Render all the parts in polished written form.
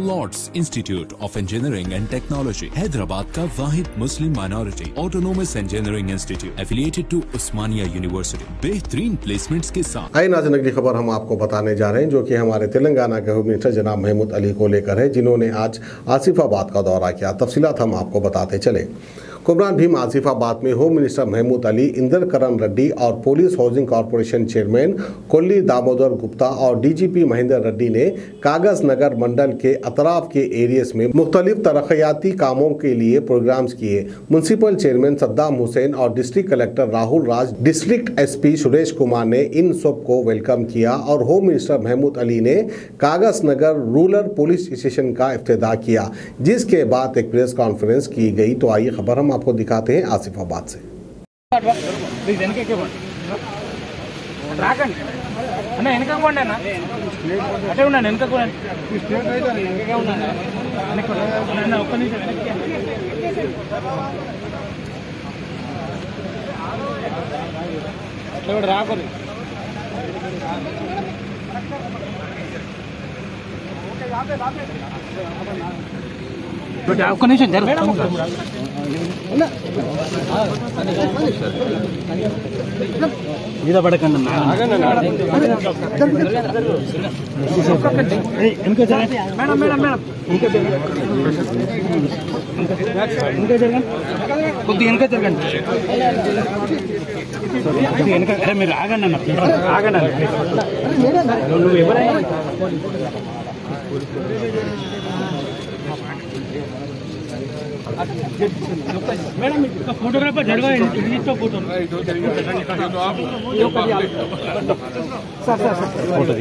Lord's institute of engineering and technology Hyderabad का वाहिद Muslim minority autonomous engineering institute affiliated to Osmania university बेहतरीन placements के साथ। आइए नाज़रीन, अगली खबर हम आपको बताने जा रहे हैं जो कि हमारे तेलंगाना के होम मिनिस्टर जनाब महमूद अली को लेकर है, जिन्होंने आज आसिफाबाद का दौरा किया। तफसीलात हम आपको बताते चले। कुमरान भीम आसिफाबाद में होम मिनिस्टर महमूद अली, इंदर करण रेड्डी और police housing corporation chairman Kolli Damodar Gupta और डीजीपी महेंद्र रेड्डी ने कागज नगर मंडल के अतराफ के एरियाज में मुख्तलिफ तरक्याती कामों के लिए प्रोग्राम्स किए। म्यूनसिपल चेयरमैन सद्दाम हुसैन और district collector Rahul Raj, district SP Suresh Kumar ने इन सब को वेलकम किया और होम मिनिस्टर महमूद अली ने कागज नगर रूरल पुलिस स्टेशन का इफ्तिताह किया, जिसके बाद एक प्रेस कॉन्फ्रेंस की गई। तो आइए खबर हम आपको दिखाते हैं आसिफाबाद से। మీద పడకండి కొద్దిగా వెనక జరగండి, వెనక. అరే మీరు ఆగండి అన్న, ఆగండి. నువ్వు ఎవరైనా మేడం ఫోటోగ్రాఫర్ జడగా ఇచ్చో ఫోటో సార్ ఫోటో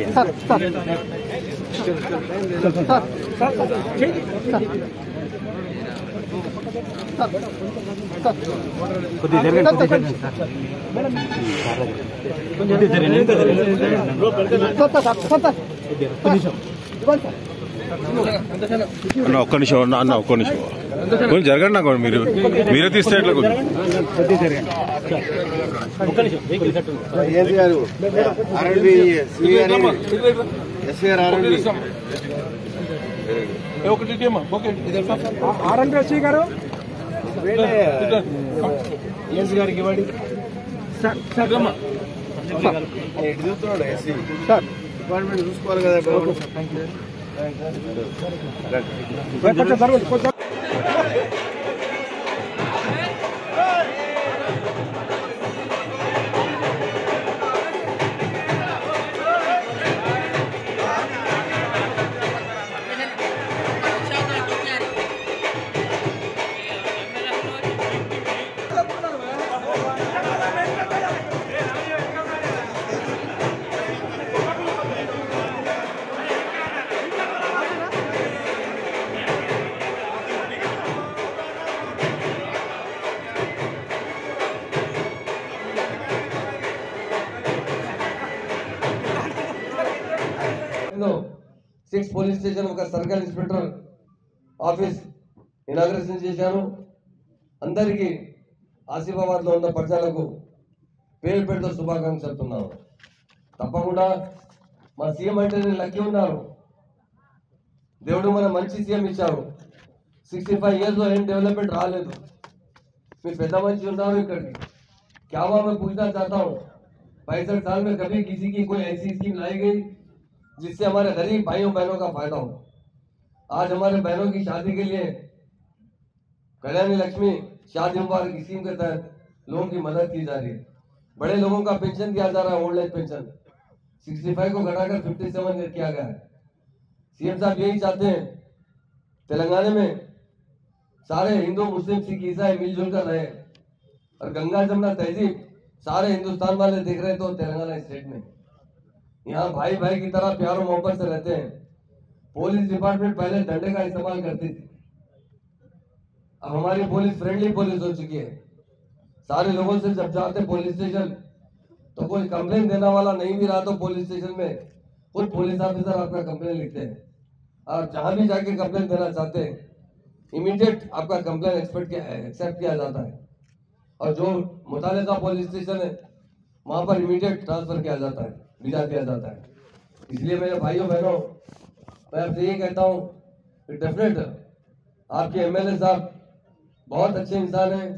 కొద్దిగా జరగండి, ఒక్క నిమిషం అన్న, ఒక్క నిమిషం కొంచెం జరగండి. నాకు మీరే తీస్తే ఎట్లా గారికి ఇవ్వండి సార్. డిపార్ట్మెంట్ చూసుకోవాలి కదా. సిక్స్ పోలీస్ స్టేషన్, ఒక సర్కిల్ ఇన్స్పెక్టర్ ఆఫీస్ ఇనాగ్రేషన్ చేశాను. అందరికీ ఆసిఫాబాద్లో ఉన్న ప్రజలకు పేరు పెడుతూ శుభాకాంక్షలు చెప్తున్నాను. తప్పకుండా మా సీఎం అంటే నేను లక్కీ ఉన్నారు. దేవుడు మన మంచి సీఎం ఇచ్చారు. 65 years ఏం డెవలప్మెంట్ రాలేదు. మీరు పెద్ద మంచి ఉన్నారు. ఇక్కడికి क्या हुआ मैं पूछना चाहता हूँ, 65 साल में कभी किसी की कोई ऐसी स्कीम लाई गई जिससे हमारे गरीब भाइयों बहनों का फायदा हो? आज हमारे बहनों की शादी के लिए कल्याणी लक्ष्मी शादी मुबारक स्कीम के तहत लोगों की मदद की जा रही है। बड़े लोगों का पेंशन दिया जा रहा है, ओल्ड एज पेंशन 65 को घटाकर 57 किया गया है। सीएम साहब यही चाहते हैं तेलंगाना में सारे हिंदू मुस्लिम सिख ईसाई मिलजुल कर रहे, और गंगा जमुना तहजीब सारे हिंदुस्तान वाले देख रहे तो तेलंगाना स्टेट में यहाँ भाई भाई की तरह प्यार और मोहब्बत से रहते हैं। पुलिस डिपार्टमेंट पहले डंडे का इस्तेमाल करती थी, अब हमारी पुलिस फ्रेंडली पुलिस हो चुकी है। सारे लोगों से जब जाते पुलिस स्टेशन तो कोई कंप्लेन देने वाला नहीं भी रहा तो पुलिस स्टेशन में खुद पुलिस ऑफिसर आपका कंप्लेन लिखते हैं, और जहां भी जाके कंप्लेन देना चाहते हैं इमीडिएट आपका कंप्लेन एक्सेप्ट किया जाता है, और जो मुतालिका पुलिस स्टेशन है वहां पर इमीडिएट ट्रांसफर किया जाता है, भिजा दिया जाता है। इसलिए मेरे भाइयों बहनों, मैं आपसे ये कहता हूँ डेफिनेट आपके एमएलए साहब बहुत अच्छे इंसान हैं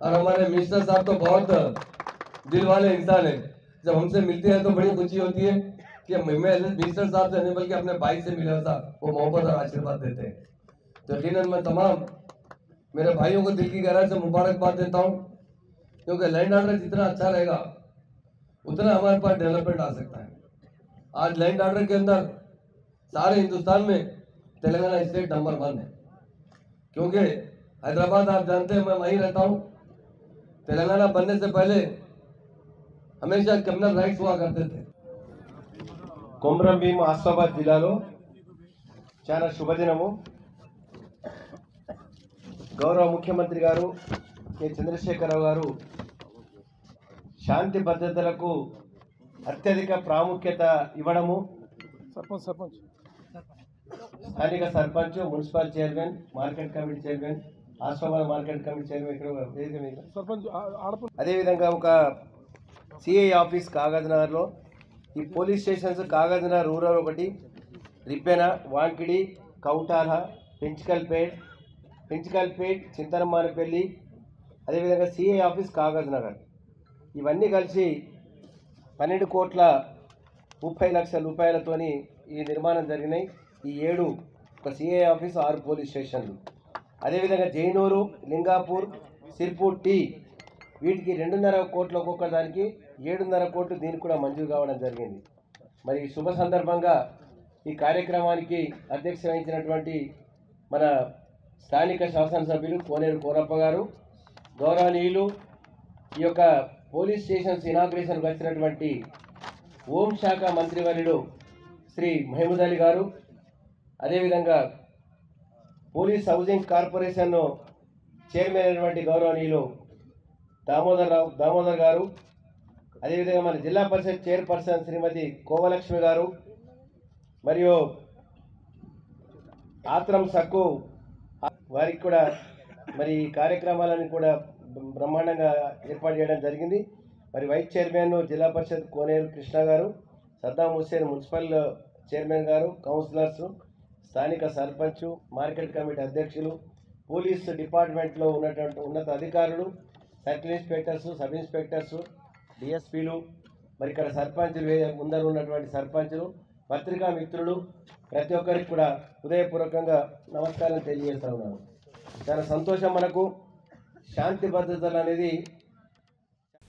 और हमारे मिनिस्टर साहब तो बहुत दिल वाले इंसान हैं। जब हमसे मिलते हैं तो बड़ी खुशी होती है कि मिनिस्टर साहब से नहीं बल्कि अपने भाई से मिला था, वो मोहब्बत और आशीर्वाद देते हैं। तो यकीनन मैं तमाम मेरे भाइयों को दिल की गहराई से मुबारकबाद देता हूँ, क्योंकि लैंड ऑर्डर जितना अच्छा रहेगा उतना हमारे पास डेवलपमेंट आ सकता है। आज लैंड ऑर्डर के अंदर सारे हिंदुस्तान में तेलंगाना स्टेट नंबर 1 है, क्योंकि हैदराबाद आप जानते हैं मैं वहीं रहता हूँ। तेलंगाना बनने से पहले हमेशा कम्युनल राइट्स हुआ करते थे। కొమరం భీం ఆసిఫాబాద్ జిల్లాలో చాలా శుభదినము. గౌరవ ముఖ్యమంత్రి గారు కె చంద్రశేఖరరావు గారు శాంతి భద్రతలకు అత్యధిక ప్రాముఖ్యత ఇవ్వడము, స్థానిక sarpanch, municipal chairman, market committee chairman, Asifabad market committee chairman అదేవిధంగా ఒక సిఐ ఆఫీస్ కాగజ్ నగర్లో, ఈ police stations Kagaz Nagar rural ఒకటి, రిప్పెన, వాంకిడి, కౌటాల, పెంచికల్పేట్, చింతనమానపల్లి, అదేవిధంగా సిఐ ఆఫీస్ కాగజ్ నగర్, ఇవన్నీ కలిసి 12,30,00,000 రూపాయలతోని ఈ నిర్మాణం జరిగినాయి. ఈ 7 ఒక సిఐ ఆఫీస్, 6 పోలీస్ స్టేషన్లు. అదేవిధంగా జైనూరు, లింగాపూర్, సిర్పూర్ టీ, వీటికి 2.5 కోట్ల ఒక్కొక్క దానికి 7.5 కోట్లు దీనికి కూడా మంజూరు కావడం జరిగింది. మరి ఈ శుభ సందర్భంగా ఈ కార్యక్రమానికి అధ్యక్షత వహించినటువంటి మన స్థానిక శాసనసభ్యులు కోనేరు కోరప్ప గారు, గౌరవనీయులు ఈ యొక్క పోలీస్ స్టేషన్స్ ఇనాగ్రేషన్కి వచ్చినటువంటి హోంశాఖ మంత్రివర్యులు శ్రీ మహమూద్ అలీ గారు, అదేవిధంగా పోలీస్ హౌసింగ్ కార్పొరేషన్ చైర్మన్ అయినటువంటి గౌరవనీయులు దామోదర్ గారు, అదేవిధంగా మన జిల్లా పరిషత్ చైర్పర్సన్ శ్రీమతి కోవలక్ష్మి గారు, మరియు ఆత్రం సక్కు వారికి కూడా మరి ఈ కార్యక్రమాలను కూడా బ్రహ్మాండంగా ఏర్పాటు చేయడం జరిగింది. మరి వైస్ చైర్మన్ జిల్లా పరిషత్ కోనేరు కృష్ణ గారు, సద్దాం హుస్సేన్ మున్సిపల్ చైర్మన్ గారు, కౌన్సిలర్స్, స్థానిక సర్పంచ్, మార్కెట్ కమిటీ అధ్యక్షులు, పోలీస్ డిపార్ట్మెంట్లో ఉన్నటువంటి ఉన్నత అధికారులు, సర్కిల్ ఇన్స్పెక్టర్స్, సబ్ ఇన్స్పెక్టర్స్, డిఎస్పీలు, మరి ఇక్కడ సర్పంచులు, ముందర ఉన్నటువంటి సర్పంచులు, పత్రికా మిత్రులు, ప్రతి ఒక్కరికి కూడా హృదయపూర్వకంగా నమస్కారం తెలియజేస్తా ఉన్నాను. చాలా సంతోషం. మనకు శాంతి భద్రతలు అనేది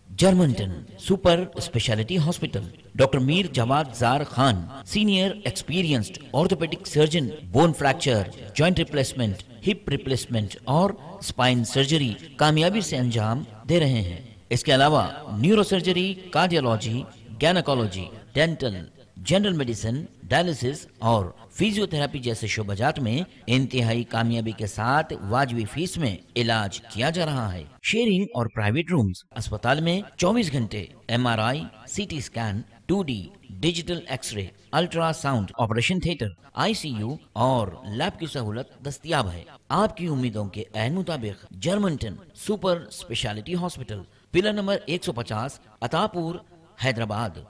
Germanten super speciality hospital, doctor Mir Jawad Zar Khan, senior experienced orthopaedic surgeon, bone fracture, joint replacement, hip replacement और स्पाइन सर्जरी कामयाबी से अंजाम दे रहे हैं. इसके अलावा neuro surgery, cardiology, gynaecology, dental, general medicine, dialysis और फिजियोथेरेपी जैसे शोबाजात में इंतहाई कामयाबी के साथ वाजबी फीस में इलाज किया जा रहा है. शेयरिंग और प्राइवेट रूम्स. अस्पताल में 24 घंटे MRI, CT scan, 2D digital x-ray, ultrasound, operation theatre, ICU और लैब की सहूलत दस्तयाब है. आपकी उम्मीदों के ऐन मुताबिक Germanten super speciality hospital, pillar number 150, Attapur, Hyderabad.